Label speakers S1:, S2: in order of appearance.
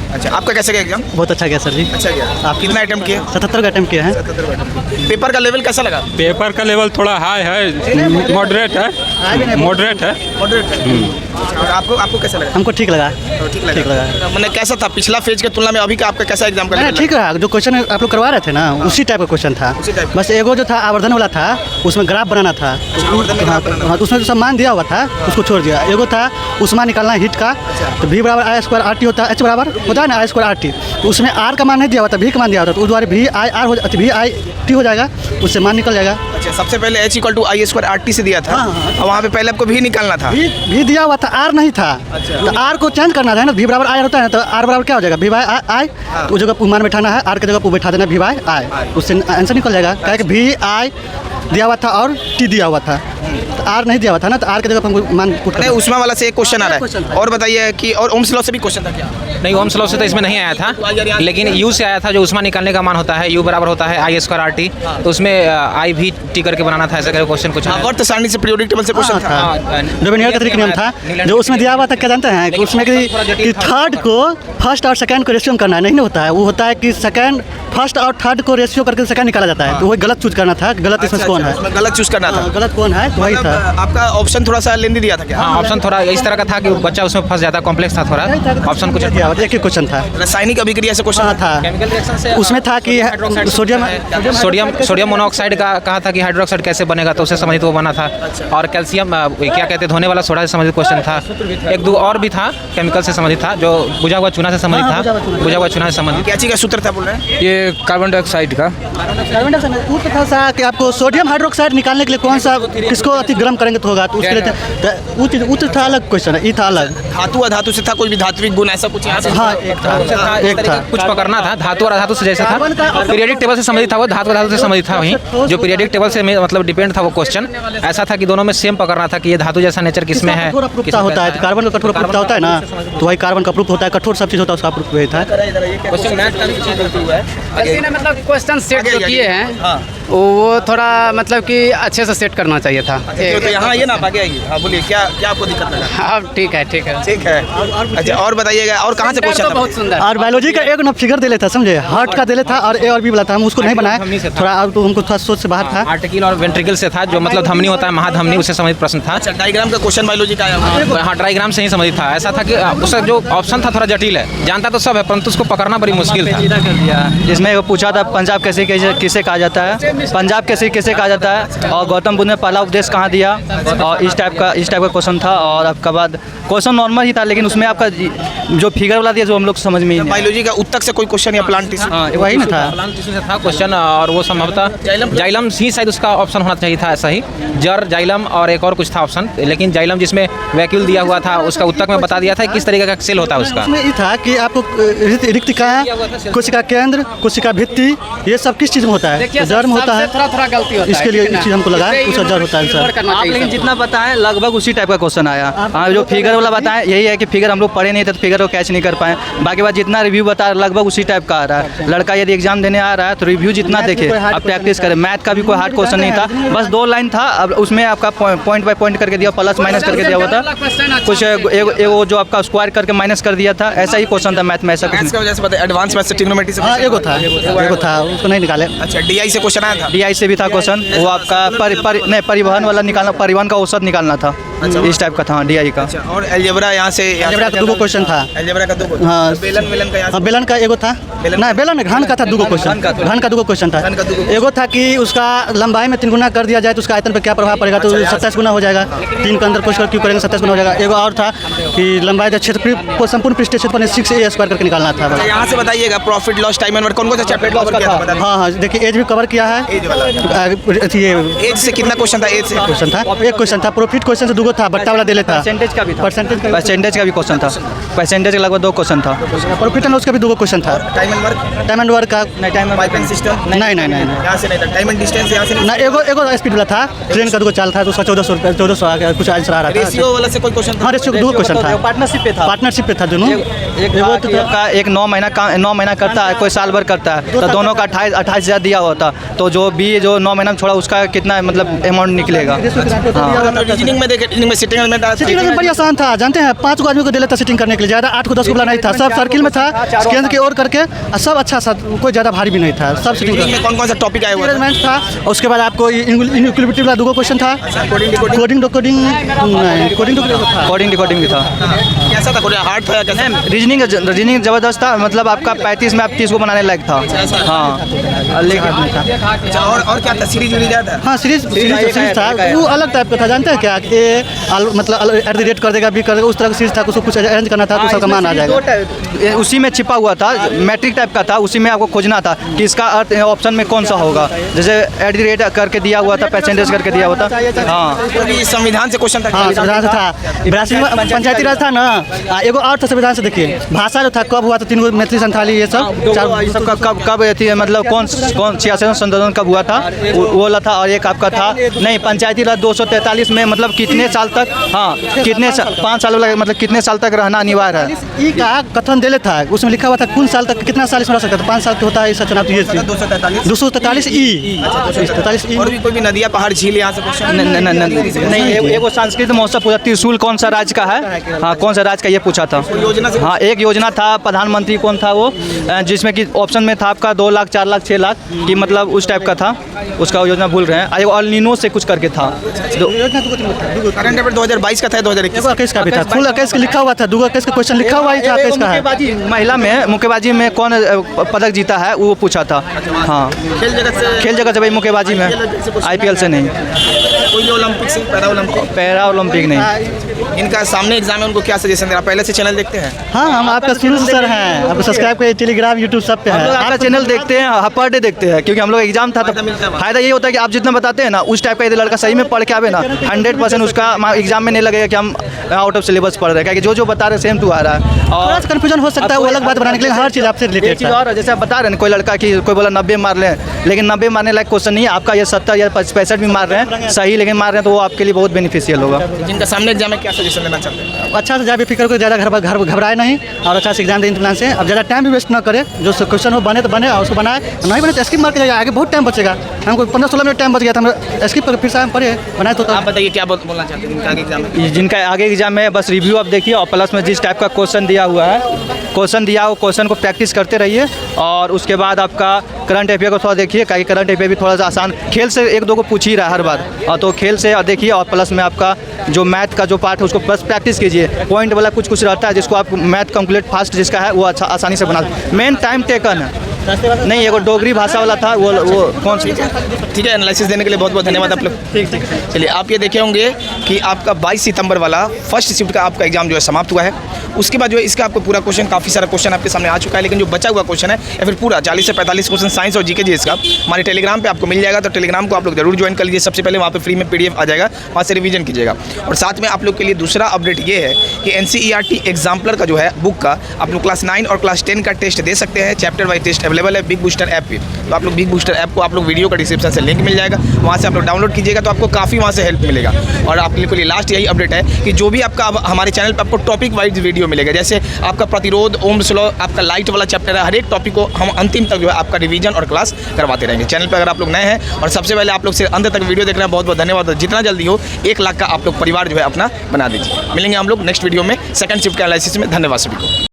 S1: अच्छा, आपका कैसा गया एग्जाम?
S2: बहुत अच्छा गया सर जी।
S1: अच्छा गया। आप कितना अटेम्प्ट किए?
S2: 77 का अटेम्प्ट किया है।
S1: पेपर का लेवल कैसा लगा?
S3: पेपर का लेवल थोड़ा हाई है, मॉडरेट है, मॉडरेट है।
S1: और आपको कैसा लगा?
S2: हमको ठीक लगा।
S1: ठीक लगा। मैंने कैसा था पिछला फेज की तुलना में अभी का आपका कैसा एग्जाम का लेवल?
S2: ठीक रहा। जो क्वेश्चन आप लोग करवा रहे थे ना, उसी टाइप का क्वेश्चन था। बस एगो जो था आवर्धन वाला था, उसमें ग्राफ बनाना था। हाँ, उसमें जो सम्मान दिया हुआ था उसको छोड़ दिया। एगो था उसमें निकालना हिट का, तो V बराबर I स्क्वायर RT होता है, H बराबर होता है ना I स्क्वायर RT। तो उसमें R का मान नहीं दिया हुआ था, V का मान दिया हुआ था, तो उस द्वारा VIR हो VIT हो जाएगा, उससे मान निकल जाएगा।
S1: अच्छा, सबसे पहले H = I स्क्वायर RT से दिया था और वहाँ पे पहले आपको V निकालना था।
S2: V दिया हुआ था, R नहीं था। तो R को चेंज करना था ना, V बराबर I होता है ना, तो R बराबर क्या हो जाएगा VI। तो उस जगह पर मान बैठाना है, R की जगह पर बैठा देना VI, उससे आंसर निकल जाएगा। क्या है कि VI दिया हुआ था और T दिया हुआ था, तो R नहीं दिया हुआ था ना, तो R की जगह पर हमको मान पुट करना।
S1: उसमें वाला से एक क्वेश्चन आ रहा है। और बताइए कि और ओम्स लॉ से भी क्वेश्चन था क्या?
S4: नहीं, ओम्स लॉ से तो इसमें नहीं आया था, लेकिन यू से आया था। जो उसमें निकालने का मान होता है यू बराबर होता है I स्क्वायर RT, तो उसमें I भी T करके बनाना था, ऐसा करके क्वेश्चन कुछ
S1: वर्त सारणी से पीरियोडिक टेबल से क्वेश्चन था।
S2: जो बेनियर का तरीका नियम था, जो उसमें दिया हुआ था, क्या जानते हैं कि उसमें कि थर्ड को फर्स्ट और सेकंड को रेशियो करना नहीं होता है। वो होता है कि सेकंड फर्स्ट और थर्ड को रेशियो करके सेकंड निकाला जाता है। तो वही गलत चूज करना था। गलत इसमें कौन है?
S1: गलत चूज करना था।
S2: गलत कौन है? वही था।
S1: आपका ऑप्शन थोड़ा सा लेंदी दिया था क्या?
S4: हाँ, ऑप्शन थोड़ा इस तरह का था कि बच्चा उसमें फंस जाता, कॉम्प्लेक्स था थोड़ा। ऑप्शन कुछ
S2: दिया हुआ था, एक ही क्वेश्चन था।
S1: रासायनिक अभिक्रिया से क्वेश्चन
S2: था।
S4: केमिकल रिएक्शन से
S2: उसमें था कि
S4: सोडियम मोनोऑक्साइड का कहा था कि हाइड्रोक्साइड कैसे बनेगा, तो उससे संबंधित वो बना था। और कैल्शियम क्या कहते हैं, धोने वाला सोडा से संबंधित क्वेश्चन था। एक दो और भी था केमिकल से संबंधित था, जो बुझा हुआ चूना से संबंधित था। बुझा हुआ चूना से संबंधित
S1: क्या चीज़ का सूत्र था बोल रहे हैं?
S4: ये कार्बन डाइऑक्साइड का।
S2: कार्बन डाइऑक्साइड था सा कि आपको सोडियम हाइड्रोक्साइड निकालने के लिए कौन सा किसको अति गर्म करेंगे तो होगा, तो उसके लिए वो था अलग क्वेश्चन है। ये था अलग।
S1: धातु अधातु से था, कोई भी धात्विक गुण ऐसा कुछ यहाँ से?
S2: हाँ, एक था
S4: कुछ पकड़ना था। धातु और अधातु से जैसे था, पीरियडिक टेबल से संबंधित था, वो धातु धातु से संबंधित था। वहीं जो पीरियडिक टेबल से मतलब डिपेंड था वो क्वेश्चन, ऐसा था कि दोनों में सेम पकड़ना था कि ये धातु जैसा नेचर किसमें है।
S2: कठोर होता है, कार्बन का कठोर प्रूफ होता है ना, तो वही कार्बन का प्रूफ होता है। कठोर सब चीज होता है, उसका प्रूफ वही था।
S5: मतलब क्वेश्चन सेट जो किए हैं वो थोड़ा मतलब कि अच्छे से सेट करना चाहिए था।
S1: तो यहाँ आइए ना, आप आगे आइए। हाँ बोलिए, क्या क्या आपको दिक्कत लगा?
S5: अब ठीक है, ठीक है,
S1: ठीक है। अच्छा, और बताइएगा और कहाँ से क्वेश्चन था?
S5: बहुत सुंदर।
S2: और बायोलॉजी का एक ना फिगर दे लेता, समझे, हार्ट का दे लेता और ए और बी वाला था। हम उसको नहीं बनाए, थोड़ा तो हमको थोड़ा सोच से बाहर था।
S4: आर्टिकल और वेंट्रिकल से था, जो मतलब धमनी होता है, महाधमनी, उससे संबंधित प्रश्न था।
S1: अच्छा, डायग्राम का क्वेश्चन बायोलॉजी का आया?
S4: हाँ, डायग्राम से ही संबंधित था। ऐसा था कि उसका जो ऑप्शन था थोड़ा जटिल है, जानता तो सब है परंतु उसको पकड़ना बड़ी मुश्किल था।
S6: जिसमें पूछा था पंजाब कैसे किसे कहा जाता है, पंजाब कैसे कहा जाता है, और गौतम बुद्ध ने पहला उपदेश कहाँ दिया, और इस टाइप का क्वेश्चन था। और आपका बाद क्वेश्चन नॉर्मल ही था, लेकिन उसमें आपका जो फिगर वाला दिया जो हम लोग समझ में ही नहीं।
S1: बायोलॉजी का उत्तक से कोई क्वेश्चन या प्लांट टिश्यू?
S2: हाँ, वही ना था।
S4: प्लांट टिश्यू से था क्वेश्चन, और वो संभवतः जाइलम ही शायद उसका ऑप्शन होना चाहिए था। ऐसा ही जर, जाइलम और एक और कुछ था ऑप्शन, लेकिन जाइलम जिसमें वैक्यूल दिया हुआ था उसका उत्तक में बता दिया था किस तरीके का सेल होता है उसका।
S2: उसमें ये था कि आपको रिक्तिका, कोशिका केंद्र, कोशिका भित्ति, ये सब किस चीज़ में होता है? जड़ में होता है।
S5: थोड़ा गलती होता है,
S2: इसके लिए इस चीज़ हमको लगा उसका जड़ होता है सर।
S6: आप लेकिन जितना बताएं लगभग उसी टाइप का क्वेश्चन आया। हाँ, जो फिगर वाला बताएं यही है कि फिगर हम लोग पढ़े नहीं थे, तो फिगर को कैच नहीं कर पाए। बाकी बात जितना रिव्यू बता लगभग उसी टाइप का आ रहा है। लड़का यदि एग्जाम देने आ रहा है तो रिव्यू जितना देखे, अब प्रैक्टिस करें। मैथ का भी कोई हार्ड क्वेश्चन नहीं था, बस 2 लाइन था। अब उसमें आपका पॉइंट बाय पॉइंट करके दिया, प्लस माइनस करके दिया हुआ था कुछ, वो जो आपका स्क्वायर करके माइनस कर दिया था, ऐसा ही क्वेश्चन था मैथ में। ऐसा कुछ
S1: एडवांस मैथ से ट्रिग्नोमेट्री से?
S2: हाँ, एगो था, उसको नहीं निकाले।
S1: अच्छा, DI से क्वेश्चन आया था?
S6: DI से भी था क्वेश्चन, वो आपका परिवहन वाला निकालना, परिवहन का औसत निकालना था। इस टाइप का था DI का।
S1: अच्छा, और अलजेब्रा यहाँ से?
S2: अलजेब्रा का 2 क्वेश्चन था।
S1: अलजेब्रा का 2।
S2: हाँ,
S1: बेलन का?
S2: हाँ, बेलन का एगो था। नहीं, बेलन घन का था 2 क्वेश्चन। घन का 2 क्वेश्चन था। एगो था कि उसका लंबाई में 3 गुना कर दिया जाए तो उसका आयतन पर क्या प्रभाव पड़ेगा, तो 27 गुना हो जाएगा। 3 के अंदर क्वेश्चन क्यों करेंगे, 27 गुना हो जाएगा। एगो और था कि लंबाई क्षेत्र संपूर्ण पृष्ठीय क्षेत्रफल 6a स्क्वायर करके निकालना था।
S1: यहाँ से बताइएगा profit loss time and work कौन सा चैप्टर कवर किया था?
S2: हाँ, देखिए एज भी कवर किया है।
S1: एज से कितना क्वेश्चन था? एज से
S2: क्वेश्चन था, एक क्वेश्चन था। प्रॉफिट क्वेश्चन से 2 था, बट्टा वाला दे लेता।
S6: परसेंटेज का भी था,
S2: परसेंटेज
S6: का भी क्वेश्चन था। परसेंटेज का लगभग 2 क्वेश्चन था।
S2: प्रॉफिट एंड लॉस का भी 2 क्वेश्चन था।
S1: टाइम एंड वर्क का?
S6: नहीं, टाइम
S1: पाइपिंग सिस्टम?
S2: नहीं,
S1: यहाँ से नहीं था। टाइम एंड डिस्टेंस यहाँ से
S2: ना, एगो स्पीड वाला था। ट्रेन का 2 चाल था, तो उसका 1400 आ गया, कुछ आंसर आ रहा था।
S1: रेशियो वाला से कोई क्वेश्चन?
S2: हाँ, रेशियो 2 क्वेश्चन था। पार्टनरशिप पे था दोनों।
S6: एक 9 महीना करता है, कोई साल भर करता है, तो दोनों का 28,000 दिया होता, तो जो 9 महीना में छोड़ा उसका कितना मतलब अमाउंट निकलेगा।
S1: रीजनिंग में देखे, सीटिंग में
S2: सिटिंग में बड़ी आसान था, जानते हैं 5 आदमी को दे लेता सिटिंग करने के लिए, ज़्यादा 8 को 10 को बुला नहीं था, सब सर्किल में था, केंद्र की ओर करके सब अच्छा सा, कोई ज़्यादा भारी भी नहीं था, सब सिटिंग
S1: में कौन कौन सा टॉपिक आया हुआ
S2: था। उसके बाद आपको इनइक्वालिटी वाला 2 क्वेश्चन था, कोडिंग डिकोडिंग भी था।
S1: कैसा था? हार्ड था या कैसा?
S6: रीजनिंग ज़बरदस्त था, मतलब आपका 35 में आप 30 को बनाने लायक था। हाँ लेकिन
S1: और क्या था? सीरीज था?
S2: हाँ सीरीज था, वो अलग टाइप का था, जानते हैं क्या, ये मतलब एट द रेट कर देगा भी कर देगा, उस तरह का सीरीज था, उसको कुछ अरेंज करना था तो उसका मान आ जाएगा।
S6: उसी में छिपा हुआ था, मैट्रिक टाइप का था, उसी में आपको खोजना था कि इसका अर्थ ऑप्शन में कौन सा होगा, जैसे एट द रेट करके दिया हुआ था, परसेंटेज करके दिया हुआ था। हाँ
S1: संविधान से क्वेश्चन था।
S2: हाँ संविधान से था, 82 पंचायती राज था ना, एगो और था संविधान से, देखिए भाषा जो था कब हुआ था, 3 मैथिली संथाली ये सब
S6: कब थी, मतलब कौन 66 संशोधन कब हुआ था वो वाला था, और एक आपका था नहीं पंचायती राज 243 में मतलब कितने साल तक, हाँ कितने 5 साल वाला मतलब कितने साल तक रहना अनिवार्य है।
S2: ई का कथन दिले था, उसमें लिखा हुआ था कुल साल तक कितना साल इसमें रह सकता था, 5 साल का होता है इसका चुनाव, 243 ई
S1: और भी कोई भी नदियाँ पहाड़ झील यहाँ से क्वेश्चन
S6: नहीं, एक संस्कृत महोत्सव पूछा, त्रिशूल कौन सा राज्य का है, हाँ कौन सा राज्य का ये पूछा था। हाँ एक योजना था, प्रधानमंत्री कौन था वो, जिसमें कि ऑप्शन में था आपका 2 लाख 4 लाख 6 लाख की, मतलब उस टाइप का था, उसका योजना भूल रहे हैं, और नीनो से कुछ करके था।
S1: करंट अफेयर 2022 का था, 2021
S2: का भी था, फुल 21 लिखा हुआ था, 2 21 का क्वेश्चन लिखा हुआ ही था, 21 का है।
S6: महिला में मुक्केबाजी में कौन पदक जीता है वो पूछा था। हाँ खेल जगत से भाई, मुक्केबाजी में IPL से नहीं,
S1: कोई ओलंपिक से
S6: पैरा ओलंपिक नहीं।
S1: इनका सामने एग्जाम है, उनको क्या सजेशन देना? पहले से चैनल देखते हैं?
S2: हाँ हम आपका शुरू से सर हैं, आपको सब्सक्राइब करिए, टेलीग्राम यूट्यूब सब पे है,
S6: आपका चैनल देखते हैं, पर डे देखते हैं, क्योंकि हम लोग एग्जाम था तो फायदा ये होता है कि आप जितना बताते हैं ना उस टाइप का, यदि लड़का सही में पढ़ के आवे ना 100% उसका एग्जाम में नहीं लगेगा कि हम आउट ऑफ सिलेबस पढ़ रहे हैं, क्योंकि जो बता रहे सेम टू आ रहा है, और
S2: कंफ्यूजन हो सकता है, वो अलग बात बनाने के लिए हर चीज़ आपसे रिलेटेड है।
S6: और जैसे आप बता रहे हैं कोई लड़का की कोई बोला 90 मार लें, लेकिन 90 मारने लायक क्वेश्चन नहीं है आपका, ये 70 या 65 भी मार रहे हैं सही, लेकिन मार रहे हैं तो वो आपके लिए बहुत बेनिफिशियल होगा।
S1: जिनका सामने एग्जाम है क्या सजेशन देना चाहते हैं?
S2: अच्छा से जाए, फिक्र को ज़्यादा घबराए नहीं, और अच्छा से एग्जाम दे इम्तिहान से, अब ज़्यादा टाइम भी वेस्ट ना करे, जो क्वेश्चन हो बने तो बने, और उसको बनाए, नहीं बने तो स्किप मार के जाएगा, आगे बहुत टाइम बचेगा, हमको 15-16 मिनट टाइम बच गया था, हम स्किप करके फिर से हम पढ़े बनाए तो।
S1: आप बताइए क्या बोलना चाहते हैं जिनका आगे एग्जाम है?
S6: जिनका आगे एग्जाम है बस रिव्यू आप देखिए, और प्लस में जिस टाइप का क्वेश्चन दिया हुआ है, क्वेश्चन को प्रैक्टिस करते रहिए, और उसके बाद आपका करंट अफेयर को थोड़ा देखिए, क्योंकि करंट अफेयर भी थोड़ा सा आसान, खेल से 1-2 को पूछ ही रहा है हर बार, तो खेल से देखिए, और प्लस में आपका जो मैथ का जो पार्ट है उसको बस प्रैक्टिस कीजिए, पॉइंट वाला कुछ रहता है जिसको आप मैथ कंप्लीट फास्ट जिसका है वो अच्छा आसानी से बना, मेन टाइम टेकन है नहीं, एगो डोगरी भाषा वाला था वो कौन सी।
S1: ठीक है, एनालिसिस देने के लिए बहुत बहुत धन्यवाद आप लोग। ठीक। चलिए आप ये देखे होंगे कि आपका 22 सितंबर वाला फर्स्ट शिफ्ट का आपका एग्जाम जो है समाप्त हुआ है, उसके बाद जो है इसका आपको पूरा क्वेश्चन, काफ़ी सारा क्वेश्चन आपके सामने आ चुका है, लेकिन जो बचा हुआ क्वेश्चन है या फिर पूरा 40 से 45 क्वेश्चन साइंस और जीके इसका हमारे टेलीग्राम पे आपको मिल जाएगा, तो टेलीग्राम को आप लोग जरूर ज्वाइन कर लीजिए। सबसे पहले वहाँ पे फ्री में PDF आ जाएगा, वहाँ से रिवीजन कीजिएगा। और साथ में आप लोग के लिए दूसरा अपडेट ये है कि NCERT एग्जाम्पलर का जो है बुक का आप लोग क्लास 9 और क्लास 10 का टेस्ट दे सकते हैं, चैप्टर वाइज टेस्ट अवेलेबल है बिग बूस्टर ऐप पे, तो आप लोग बिग बूस्टर ऐप को आप लोग वीडियो का डिस्क्रिप्शन से लिंक मिल जाएगा, वहाँ से आप लोग डाउनलोड कीजिएगा, तो आपको काफ़ी वहाँ से हेल्प मिलेगा। और आप लोग के लिए लास्ट यही अपडेट है कि जो भी आपका हमारे चैनल पर आपको टॉपिक वाइज वीडियो मिलेगा, जैसे आपका प्रतिरोध, ओम्स लॉ, आपका लाइट वाला चैप्टर है, हर एक टॉपिक को हम अंतिम तक जो है आपका रिवीजन और क्लास करवाते रहेंगे। चैनल पर अगर आप लोग नए हैं और सबसे पहले आप लोग से अंत तक वीडियो देख रहे हैं, बहुत बहुत धन्यवाद। जितना जल्दी हो 1 लाख का आप लोग परिवार जो है अपना बना दीजिए। मिलेंगे हम लोग नेक्स्ट वीडियो में सेकंड शिफ्ट के एनालिसिस में। धन्यवाद सभी को।